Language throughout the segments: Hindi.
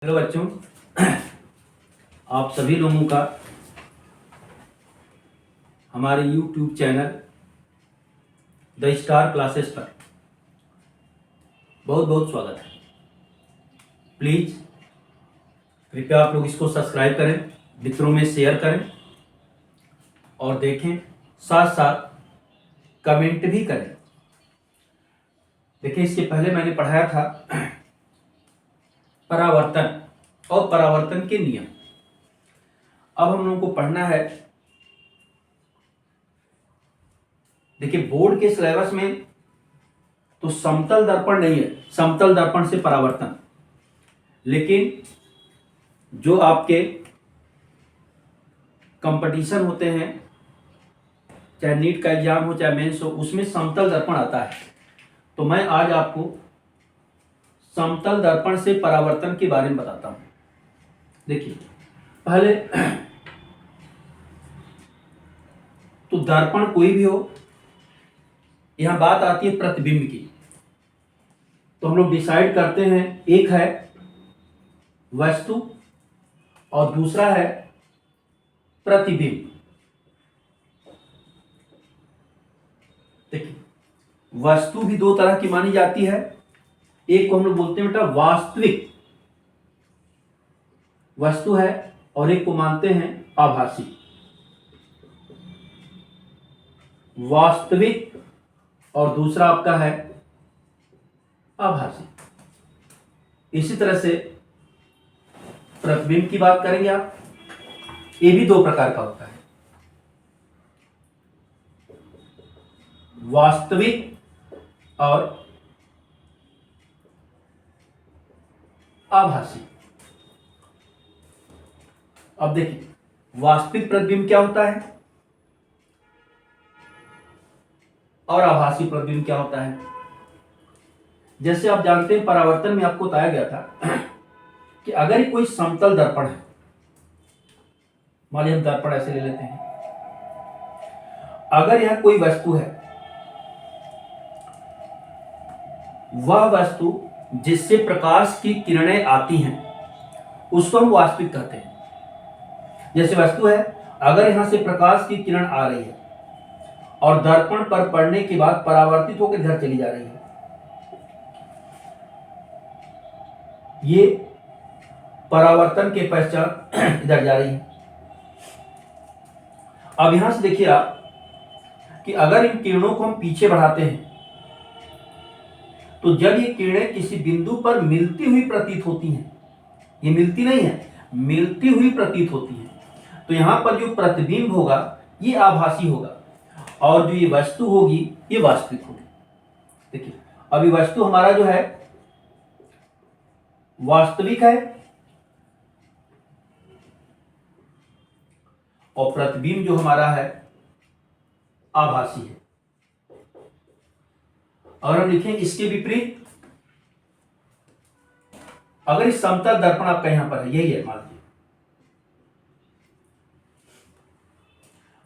हेलो बच्चों, आप सभी लोगों का हमारे YouTube channel the star classes पर बहुत बहुत स्वागत है। प्लीज़ कृपया आप लोग इसको सब्सक्राइब करें, मित्रों में शेयर करें और देखें, साथ साथ कमेंट भी करें। देखिए, इसके पहले मैंने पढ़ाया था परावर्तन और परावर्तन के नियम। अब हम लोगों को पढ़ना है, देखिए बोर्ड के सिलेबस में तो समतल दर्पण नहीं है, समतल दर्पण से परावर्तन, लेकिन जो आपके कंपटीशन होते हैं, चाहे नीट का एग्जाम हो चाहे मेंस हो, उसमें समतल दर्पण आता है। तो मैं आज आपको समतल दर्पण से परावर्तन के बारे में बताता हूं। देखिए, पहले तो दर्पण कोई भी हो, यहां बात आती है प्रतिबिंब की। तो हम लोग डिसाइड करते हैं, एक है वस्तु और दूसरा है प्रतिबिंब। देखिए, वस्तु भी दो तरह की मानी जाती है। एक को हम लोग बोलते हैं बेटा वास्तविक वस्तु है, और एक को मानते हैं आभासी। वास्तविक और दूसरा आपका है आभासी। इसी तरह से प्रतिबिंब की बात करेंगे आप, ये भी दो प्रकार का होता है, वास्तविक और आभासी। अब देखिए, वास्तविक प्रतिबिंब क्या होता है और आभासी प्रतिबिंब क्या होता है। जैसे आप जानते हैं, परावर्तन में आपको बताया गया था कि अगर कोई समतल दर्पण है, मान लीजिए हम दर्पण ऐसे ले लेते हैं, अगर यह कोई वस्तु है, वह वस्तु जिससे प्रकाश की किरणें आती हैं उसको हम वास्तविक कहते हैं। जैसे वस्तु है, अगर यहां से प्रकाश की किरण आ रही है और दर्पण पर पड़ने के बाद परावर्तित होकर इधर चली जा रही है, ये परावर्तन के पश्चात इधर जा रही है। अब यहां से देखिए आप कि अगर इन किरणों को हम पीछे बढ़ाते हैं, तो जब ये किरणें किसी बिंदु पर मिलती हुई प्रतीत होती हैं, ये मिलती नहीं है, मिलती हुई प्रतीत होती हैं, तो यहां पर जो प्रतिबिंब होगा ये आभासी होगा और जो ये वस्तु होगी ये वास्तविक होगी। देखिए, अभी वस्तु हमारा जो है वास्तविक है और प्रतिबिंब जो हमारा है आभासी है। अगर हम लिखें इसके विपरीत, अगर इस समतल दर्पण आपका यहां पर है, यही है मान लीजिए,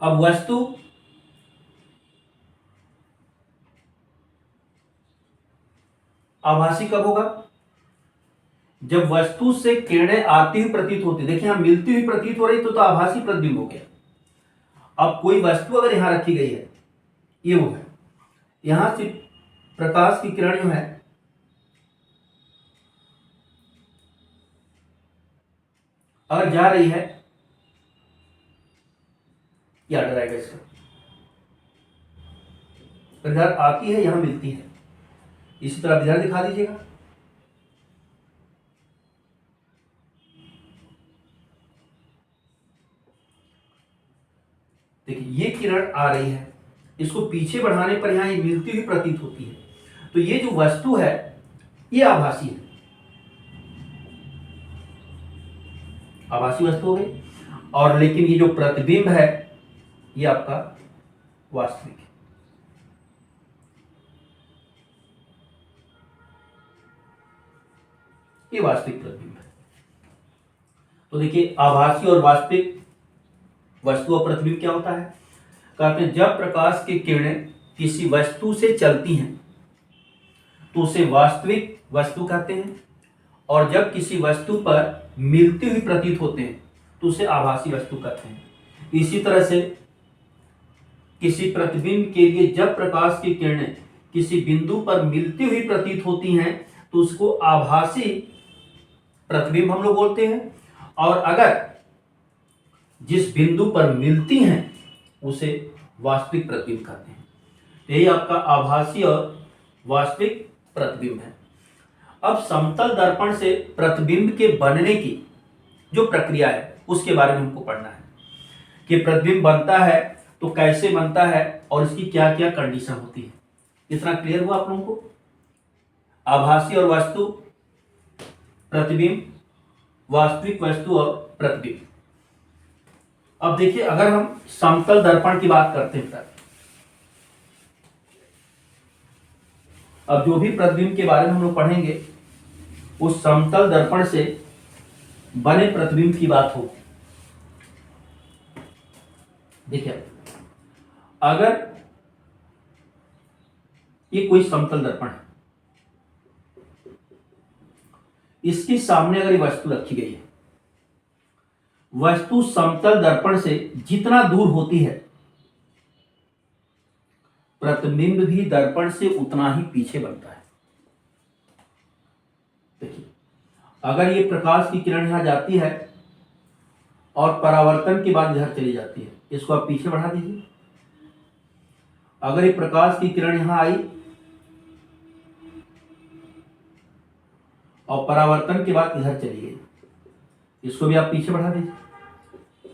अब वस्तु आभासी कब होगा, जब वस्तु से किरणें आती हुई प्रतीत होती। देखिए, यहां मिलती हुई प्रतीत हो रही तो आभासी प्रतिबिंब हो गया। अब कोई वस्तु अगर यहां रखी गई है, ये वो है, यहां से प्रकाश की किरण जो है अगर जा रही है, क्या डराएगा इसका, इधर आती है, यहां मिलती है, इसी तरह इधर दिखा दीजिएगा। देखिए, ये किरण आ रही है, इसको पीछे बढ़ाने पर यहां ये मिलती हुई प्रतीत होती है, तो ये जो वस्तु है ये आभासी है, आभासी वस्तु हो गई। और लेकिन ये जो प्रतिबिंब है ये आपका वास्तविक है। ये वास्तविक प्रतिबिंब है। तो देखिए, आभासी और वास्तविक वस्तु और प्रतिबिंब क्या होता है, कहते हैं जब प्रकाश की किरणें किसी वस्तु से चलती हैं तो उसे वास्तविक वस्तु कहते हैं, और जब किसी वस्तु पर मिलती हुई प्रतीत होते हैं तो उसे आभासी वस्तु कहते हैं। इसी तरह से किसी प्रतिबिंब के लिए जब प्रकाश की किरणें किसी बिंदु पर मिलती हुई प्रतीत होती हैं तो उसको आभासी प्रतिबिंब हम लोग बोलते हैं, और अगर जिस बिंदु पर मिलती हैं उसे वास्तविक प्रतिबिंब कहते हैं। यही आपका आभासी और वास्तविक प्रतिबिंब है। अब समतल दर्पण से प्रतिबिंब के बनने की जो प्रक्रिया है उसके बारे में हमको पढ़ना है कि प्रतिबिंब बनता है तो कैसे बनता है और इसकी क्या क्या कंडीशन होती है। इतना क्लियर हुआ आप लोगों को? आभासी और वास्तु प्रतिबिंब, वास्तविक वस्तु और प्रतिबिंब। अब देखिए, अगर हम समतल दर्पण की बात करते हैं तब अब जो भी प्रतिबिंब के बारे में हम लोग पढ़ेंगे उस समतल दर्पण से बने प्रतिबिंब की बात हो। देखिए, अगर ये कोई समतल दर्पण है, इसके सामने अगर ये वस्तु रखी गई है, वस्तु समतल दर्पण से जितना दूर होती है प्रतिबिंब भी दर्पण से उतना ही पीछे बनता है। देखिए, अगर ये प्रकाश की किरण यहां जाती है और परावर्तन के बाद इधर चली जाती है, इसको आप पीछे बढ़ा दीजिए। अगर ये प्रकाश की किरण यहां आई और परावर्तन के बाद इधर चली गई, इसको भी आप पीछे बढ़ा दीजिए।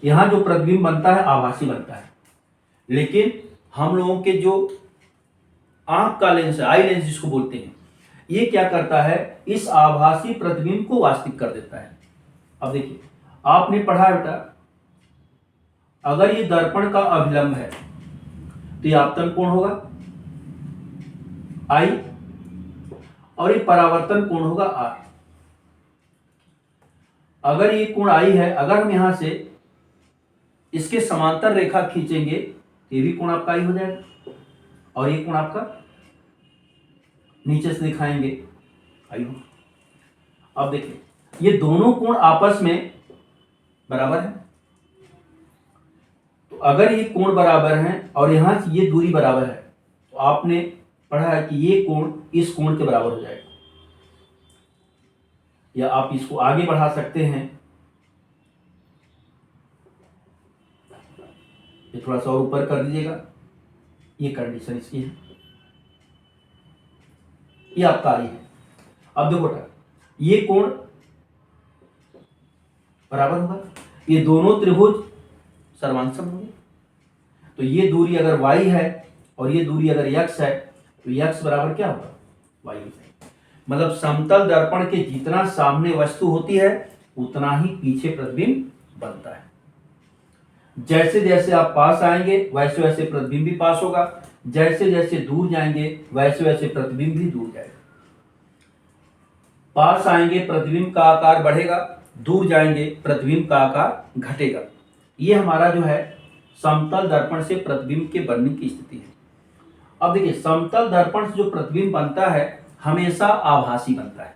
यहां जो प्रतिबिंब बनता है आभासी बनता है, लेकिन हम लोगों के जो आंख का लेंस है, आई लेंस जिसको बोलते हैं, ये क्या करता है, इस आभासी प्रतिबिंब को वास्तविक कर देता है। अब देखिए, आपने पढ़ा बेटा, अगर ये दर्पण का अभिलंब है तो ये आपतन कोण होगा आई, और ये परावर्तन कोण होगा आर। अगर ये कोण आई है, अगर हम यहां से इसके समांतर रेखा खींचेंगे तो ये भी कोण आपका आई हो जाएगा, और ये कोण आपका नीचे से दिखाएंगे आई हो। अब देखिए, ये दोनों कोण आपस में बराबर है, तो अगर ये कोण बराबर हैं और यहां से ये दूरी बराबर है तो आपने पढ़ा है कि ये कोण इस कोण के बराबर हो जाएगा। या आप इसको आगे बढ़ा सकते हैं, ये थोड़ा सा और ऊपर कर दीजिएगा, ये कंडीशन इसकी है, ये आपका आई है। अब देखो बेटा, ये कोण बराबर होगा, ये दोनों त्रिभुज सर्वांसम होंगे, तो ये दूरी अगर y है और ये दूरी अगर x है तो x बराबर क्या होगा, y है। मतलब समतल दर्पण के जितना सामने वस्तु होती है उतना ही पीछे प्रतिबिंब बनता है। जैसे जैसे आप पास आएंगे वैसे वैसे प्रतिबिंब भी पास होगा, जैसे जैसे दूर जाएंगे वैसे वैसे प्रतिबिंब भी दूर जाएगा। पास आएंगे प्रतिबिंब का आकार बढ़ेगा, दूर जाएंगे प्रतिबिंब का आकार घटेगा। ये हमारा जो है समतल दर्पण से प्रतिबिंब के बनने की स्थिति है। अब देखिए, समतल दर्पण से जो प्रतिबिंब बनता है हमेशा आभासी बनता है,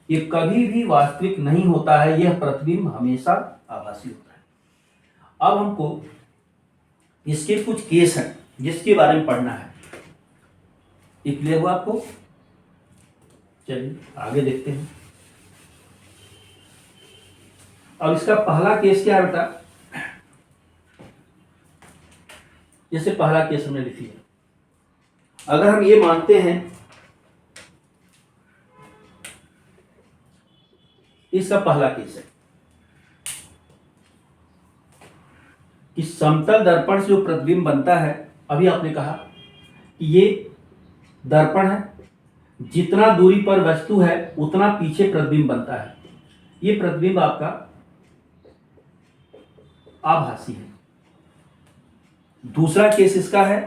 ये कभी भी वास्तविक नहीं होता है, यह प्रतिबिंब हमेशा आभासी होता है। अब हमको इसके कुछ केस हैं जिसके बारे में पढ़ना है। ये क्लियर हुआ आपको? चलिए आगे देखते हैं। अब इसका पहला केस क्या है बेटा, जैसे पहला केस हमने लिख लिया, अगर हम ये मानते हैं इसका पहला केस है कि समतल दर्पण से जो प्रतिबिंब बनता है, अभी आपने कहा कि ये दर्पण है, जितना दूरी पर वस्तु है उतना पीछे प्रतिबिंब बनता है। ये प्रतिबिंब आपका आभासी है। दूसरा केस इसका है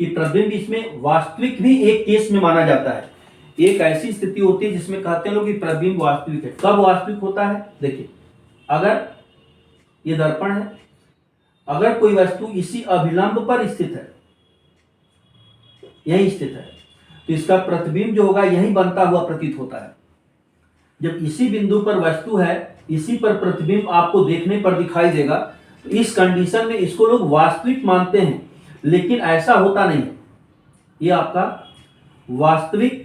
कि प्रतिबिंब इसमें वास्तविक भी एक केस में माना जाता है। एक ऐसी स्थिति होती है जिसमें कहते हैं लोग कि प्रतिबिंब वास्तविक है। कब वास्तविक होता है? देखिए, अगर ये दर्पण है, अगर कोई वस्तु इसी अभिलंब पर स्थित है, यही स्थित है, तो इसका प्रतिबिंब जो होगा यही बनता हुआ प्रतीत होता है। जब इसी बिंदु पर वस्तु है, इसी पर प्रतिबिंब आपको देखने पर दिखाई देगा, तो इस कंडीशन में इसको लोग वास्तविक मानते हैं, लेकिन ऐसा होता नहीं है। ये आपका वास्तविक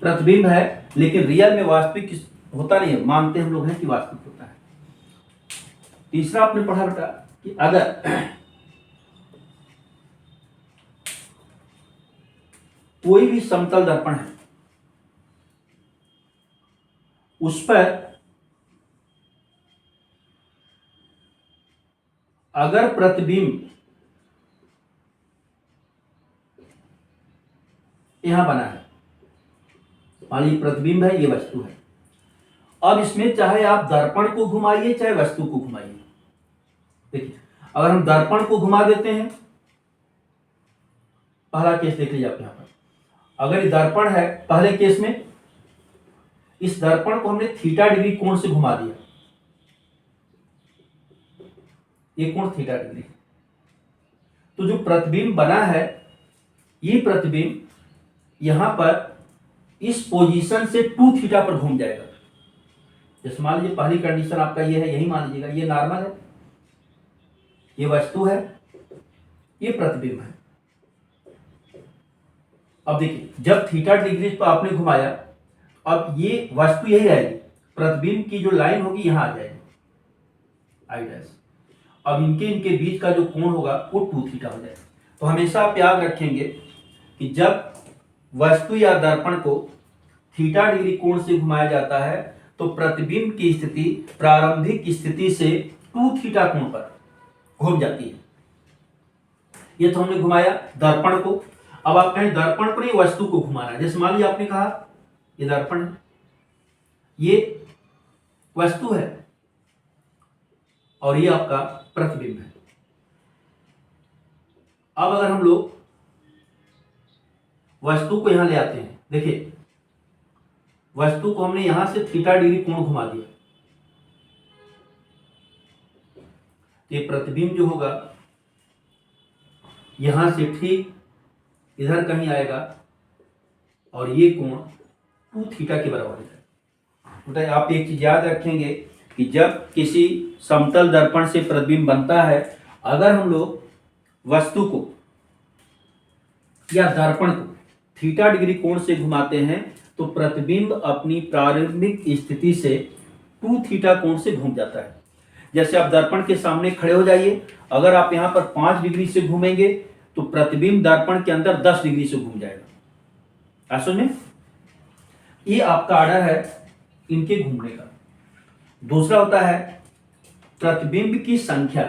प्रतिबिंब है, लेकिन रियल में वास्तविक होता नहीं है, मानते हम लोग हैं कि वास्तविक होता है। तीसरा आपने पढ़ा बेटा कि अगर कोई भी समतल दर्पण है, उस पर अगर प्रतिबिंब यहां बना है, मान लीजिए प्रतिबिंब है, ये वस्तु है, अब इसमें चाहे आप दर्पण को घुमाइए चाहे वस्तु को घुमाइए। देखिए, अगर हम दर्पण को घुमा देते हैं, पहला केस देख लीजिए आप यहां पर, अगर ये दर्पण है, पहले केस में इस दर्पण को हमने थीटा डिग्री कोण से घुमा दिया, ये कोण थीटा डिग्री, तो जो प्रतिबिंब बना है, ये प्रतिबिंब यहां पर इस पोजीशन से 2 थीटा पर घूम जाएगा। जैसे मान लीजिए पहली कंडीशन आपका ये है, यही मान लीजिएगा, ये नॉर्मल है, ये वस्तु है, ये प्रतिबिंब है। अब देखिए, जब थीटा डिग्री पर आपने घुमाया, अब ये वस्तु यही रहेगी, प्रतिबिंब की जो लाइन होगी यहां आ जाएगी, आई डैश। अब इनके बीच का जो कोण होगा वो 2 थीटा हो जाएगा। तो हमेशा आप याद रखेंगे कि जब वस्तु या दर्पण को थीटा डिग्री कोण से घुमाया जाता है, तो प्रतिबिंब की स्थिति प्रारंभिक स्थिति से 2 थीटा कोण पर घूम जाती है। ये तो हमने घुमाया दर्पण को। अब आप कहें दर्पण को नहीं, वस्तु को घुमाना है। जैसे मान लीजिए आपने कहा ये दर्पण है, ये वस्तु है, और ये आपका प्रतिबिंब है। अब अगर हम लोग वस्तु को यहां ले आते हैं, देखिए वस्तु को हमने यहां से थीटा डिग्री कोण घुमा दिया, ये प्रतिबिंब जो होगा यहां से ठीक इधर कहीं आएगा, और ये कोण 2 थीटा के बराबर है। तो आप एक चीज याद रखेंगे कि जब किसी समतल दर्पण से प्रतिबिंब बनता है, अगर हम लोग वस्तु को या दर्पण को थीटा डिग्री कोण से घुमाते हैं, तो प्रतिबिंब अपनी प्रारंभिक स्थिति से 2 थीटा कोण से घूम जाता है। जैसे आप दर्पण के सामने खड़े हो जाइए, अगर आप यहां पर 5 डिग्री से घूमेंगे, तो प्रतिबिंब दर्पण के अंदर 10 डिग्री से घूम जाएगा। समझ में? ये आपका आर्डर है इनके घूमने का। दूसरा होता है प्रतिबिंब की संख्या।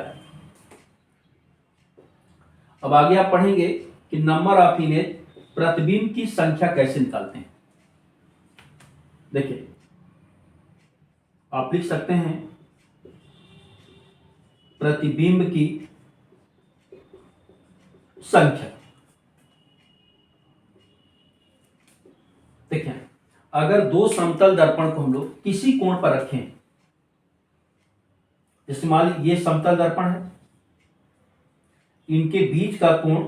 अब आगे आप पढ़ेंगे कि नंबर ऑफ इमेज, प्रतिबिंब की संख्या कैसे निकालते हैं। देखिए, आप लिख सकते हैं प्रतिबिंब की संख्या। देखिए, अगर 2 समतल दर्पण को हम लोग किसी कोण पर रखें, जैसे मान लीजिए ये समतल दर्पण है, इनके बीच का कोण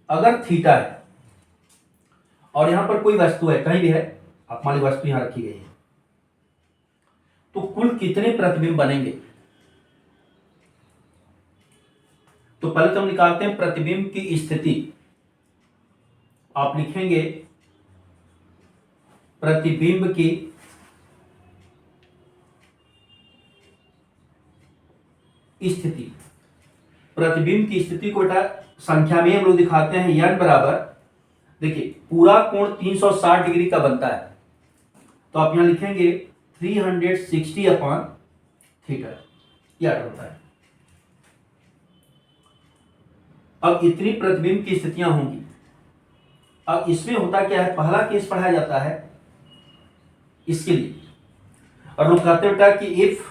अगर थीटा है, और यहां पर कोई वस्तु है, कहीं भी है, आप मान लीजिए वस्तु यहां रखी गई है, तो कुल कितने प्रतिबिंब बनेंगे? तो पहले तो हम निकालते हैं प्रतिबिंब की स्थिति। आप लिखेंगे प्रतिबिंब की स्थिति। प्रतिबिंब की स्थिति को बेटा संख्या में हम लोग दिखाते हैं n बराबर, देखिए पूरा कोण 360 डिग्री का बनता है, तो आप यहां लिखेंगे 360 अपॉन थीटा, यह होता है। अब इतनी प्रतिबिंब की स्थितियां होंगी। अब इसमें होता क्या है, पहला केस पढ़ाया जाता है इसके लिए, और लोग कहते हैं बेटा कि इफ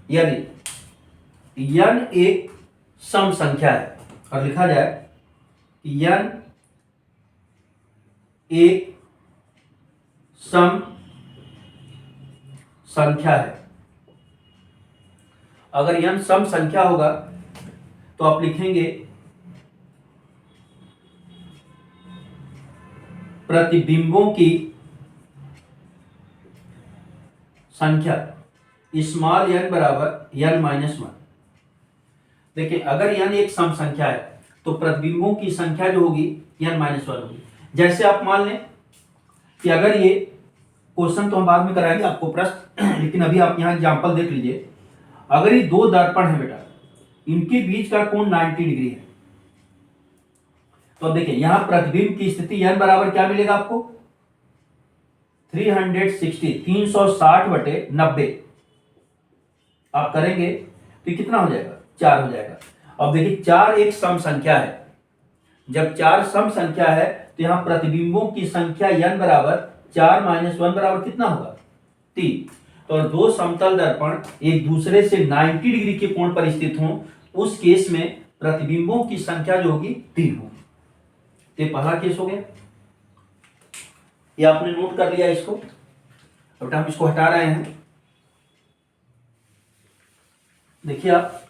यदि n एक सम संख्या है, और लिखा जाए कि n एक सम संख्या है। अगर n सम संख्या होगा तो आप लिखेंगे प्रतिबिंबों की संख्या स्मॉल n बराबर n-1। देखिए अगर n एक सम संख्या है तो प्रतिबिंबों की संख्या जो होगी n-1 होगी। जैसे आप मान लें कि अगर ये क्वेश्चन तो हम बाद में कराएंगे आपको प्रश्न, लेकिन अभी आप यहाँ एग्जांपल देख लीजिए। अगर ये दो दर्पण है बेटा, इनके बीच का कोण 90 डिग्री है, तो अब देखिए यहां प्रतिबिंब की स्थिति n बराबर क्या मिलेगा आपको 360/90 आप करेंगे तो कितना हो जाएगा 4 हो जाएगा। अब देखिए 4 एक सम संख्या है, जब 4 सम संख्या है तो यहां प्रतिबिंबों की संख्या n बराबर 4 - 1 बराबर कितना होगा 3। तो दो समतल दर्पण एक दूसरे से 90 डिग्री के कोण पर स्थित हों, उस केस में प्रतिबिंबों की संख्या जो होगी 3 होगी। ये पहला केस हो गया, ये आपने नोट कर लिया इसको। अब हम इसको हटा रहे हैं। देखिए आप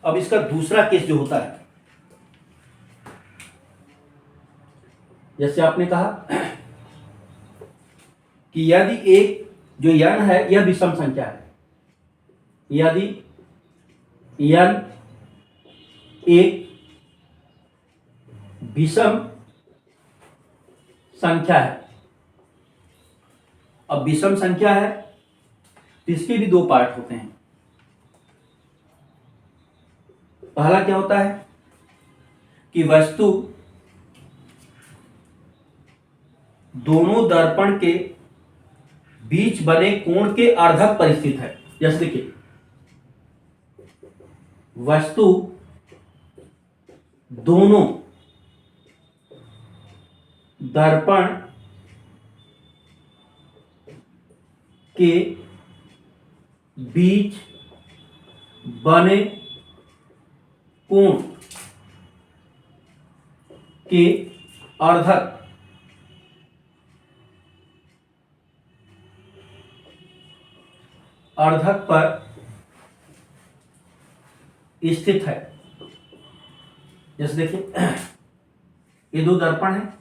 अब इसका दूसरा केस जो होता है, जैसे आपने कहा कि यदि एक जो n है यह विषम संख्या है, यदि n एक विषम संख्या है। अब विषम संख्या है तो इसके भी दो पार्ट होते हैं। पहला क्या होता है कि वस्तु दोनों दर्पण के बीच बने कोण के अर्धक पर स्थित है। जैसे देखिए वस्तु दोनों दर्पण के बीच बने कोण के अर्धक पर स्थित है। जैसे देखिए ये दो दर्पण हैं,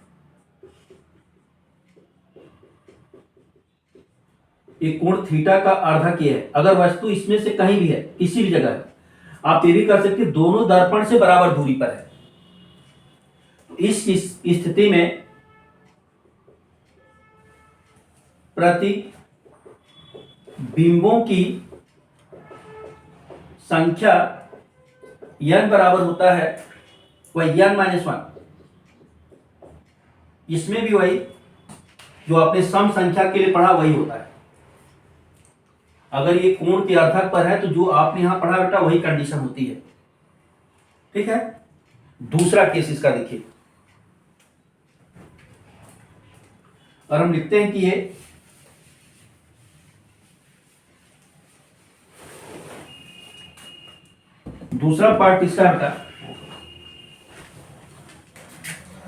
ये कोण थीटा का अर्धक ये है। अगर वस्तु इसमें से कहीं भी है, किसी भी जगह है, आप ये भी कर सकते हैं दोनों दर्पण से बराबर दूरी पर है। तो इस स्थिति में प्रतिबिंबों की संख्या n बराबर होता है वह n-1। इसमें भी वही जो आपने सम संख्या के लिए पढ़ा वही होता है। अगर ये कोण के अर्धक पर है तो जो आपने यहां पढ़ा बेटा वही कंडीशन होती है। ठीक है, दूसरा केस इसका देखिए, और हम लिखते हैं कि ये दूसरा पार्ट इसका बेटा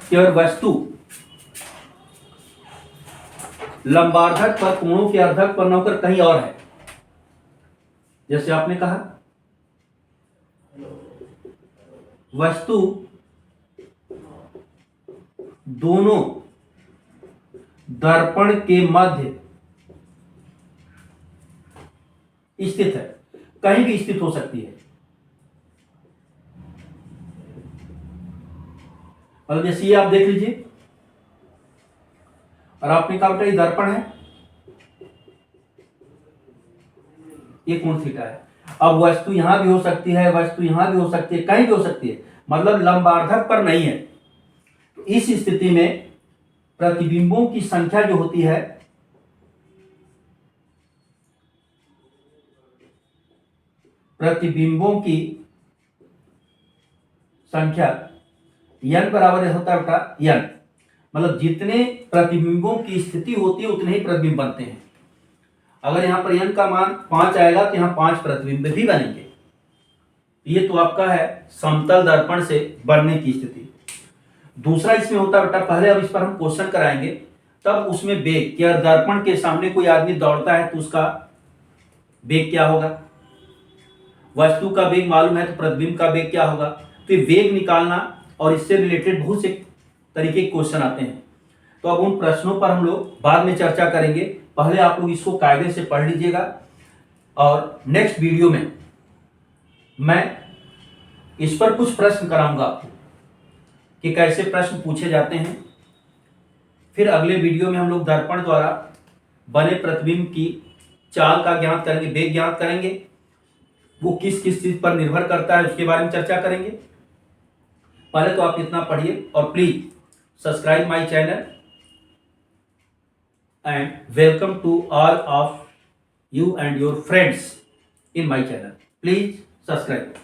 कि अगर वस्तु लंबार्धक पर कोणों के अर्धक पर न होकर कहीं और है, जैसे आपने कहा वस्तु दोनों दर्पण के मध्य स्थित है, कहीं भी स्थित हो सकती है। और जैसे ये आप देख लीजिए, और आपने कहा बेटा ये दर्पण है, ये कोण थीटा है। अब वस्तु यहां भी हो सकती है, वस्तु यहां भी हो सकती है, कहीं भी हो सकती है, मतलब लंबार्धक पर नहीं है। तो इस स्थिति में प्रतिबिंबों की संख्या जो होती है प्रतिबिंबों की संख्या n बराबर होता है बेटा n, मतलब जितने प्रतिबिंबों की स्थिति होती है उतने ही प्रतिबिंब बनते हैं। अगर यहां पर n का मान 5 आएगा तो यहां 5 प्रतिबिंब भी बनेंगे। ये तो आपका है समतल दर्पण से बनने की स्थिति। दूसरा इसमें होता है बेटा, पहले अब इस पर हम क्वेश्चन कराएंगे, तब उसमें वेग या दर्पण के सामने कोई आदमी दौड़ता है तो उसका वेग क्या होगा, वस्तु का वेग मालूम है तो प्रतिबिंब का वेग क्या होगा। तो ये वेग निकालना और इससे रिलेटेड बहुत से तरीके के क्वेश्चन आते हैं। तो अब उन प्रश्नों पर हम लोग बाद में चर्चा करेंगे, पहले आप लोग इसको कायदे से पढ़ लीजिएगा और नेक्स्ट वीडियो में मैं इस पर कुछ प्रश्न कराऊंगा आपको कि कैसे प्रश्न पूछे जाते हैं। फिर अगले वीडियो में हम लोग दर्पण द्वारा बने प्रतिबिंब की चाल का ज्ञात करेंगे, वेग ज्ञात करेंगे, वो किस किस चीज पर निर्भर करता है उसके बारे में चर्चा करेंगे। पहले तो आप इतना पढ़िए और please subscribe my channel and welcome to all of you and your friends in my channel. Please subscribe.